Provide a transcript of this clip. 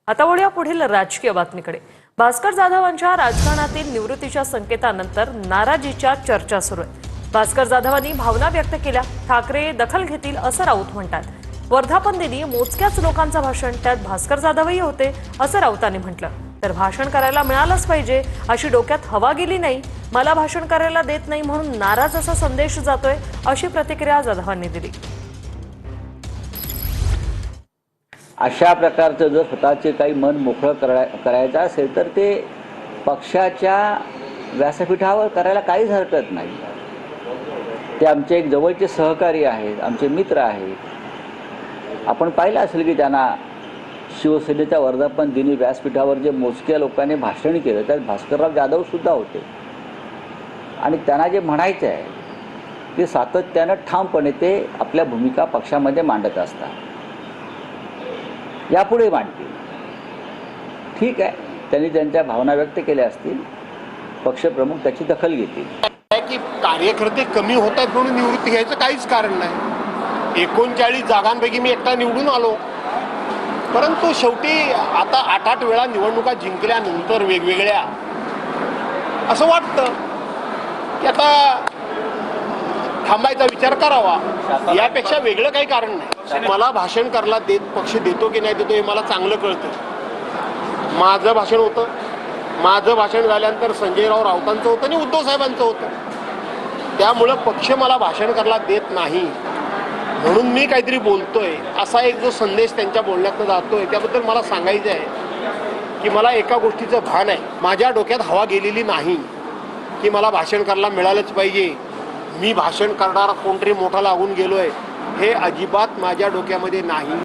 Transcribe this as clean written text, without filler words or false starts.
आता वळूया पुढील राजकीय बातमीकडे। भास्कर जाधवांच्या राजकारणातील निवृत्तीच्या संकेतानंतर नाराजीच्या चर्चा सुरू आहेत। भास्कर जाधवांनी भावना व्यक्त केल्या, ठाकरे दखल घेतील असं राऊत म्हणतात। वर्धापन दिनी मोजक्याच लोकांचं भाषण, त्यात भास्कर जाधवही होते असं राऊतांनी म्हटलं। तर भाषण करायला मिळालंच पाहिजे अशी डोक्यात हवा गेली नाही, मला भाषण करायला देत नाही म्हणून नाराज असा संदेश जातोय, अशी प्रतिक्रिया जाधवांनी दिली। अशा प्रकारचं जर स्वतःचे काही मन मोकळं करायचं असेल तर ते पक्षाच्या व्यासपीठावर करायला काहीच हरकत नाही। ते आमचे एक जवळचे सहकारी आहेत, आमचे मित्र आहेत। आपण पाहिलं असेल की त्यांना शिवसेनेच्या वर्धापन दिनी व्यासपीठावर जे मोजक्या लोकांनी भाषण केलं त्यात भास्करराव जाधव सुद्धा होते आणि त्यांना जे म्हणायचं आहे ते सातत्यानं ठामपणे ते आपल्या भूमिका पक्षामध्ये मांडत असतात, यापुढे मांडतील। ठीक आहे, त्यांनी त्यांच्या भावना व्यक्त केल्या असतील, पक्षप्रमुख त्याची दखल घेतील। की कार्यकर्ते कमी होत आहेत म्हणून निवृत्ती घ्यायचं काहीच कारण नाही। 39 जागांपैकी मी एकटा निवडून आलो, परंतु शेवटी आता 8-8 वेळा निवडणुका जिंकल्यानंतर वेगवेगळ्या असं वाटतं की आता थांबायचा विचार करावा, यापेक्षा वेगळं काही कारण नाही। मला भाषण करायला पक्ष देतो की नाही देतो हे मला चांगलं कळतं। माझं भाषण होतं, माझं भाषण झाल्यानंतर संजयराव राऊतांचं होतं आणि उद्धव साहेबांचं होतं। त्यामुळं पक्ष मला भाषण करायला देत नाही म्हणून मी काहीतरी बोलतोय असा एक जो संदेश त्यांच्या बोलण्यातनं जातोय, त्याबद्दल मला सांगायचं आहे की मला एका गोष्टीचं भान आहे, माझ्या डोक्यात हवा गेलेली नाही की मला भाषण करायला मिळालंच पाहिजे, मी भाषण करणारा कोणतरी मोठा लागून गेलोय, हे अजिबात माझ्या डोक्यामध्ये नाही।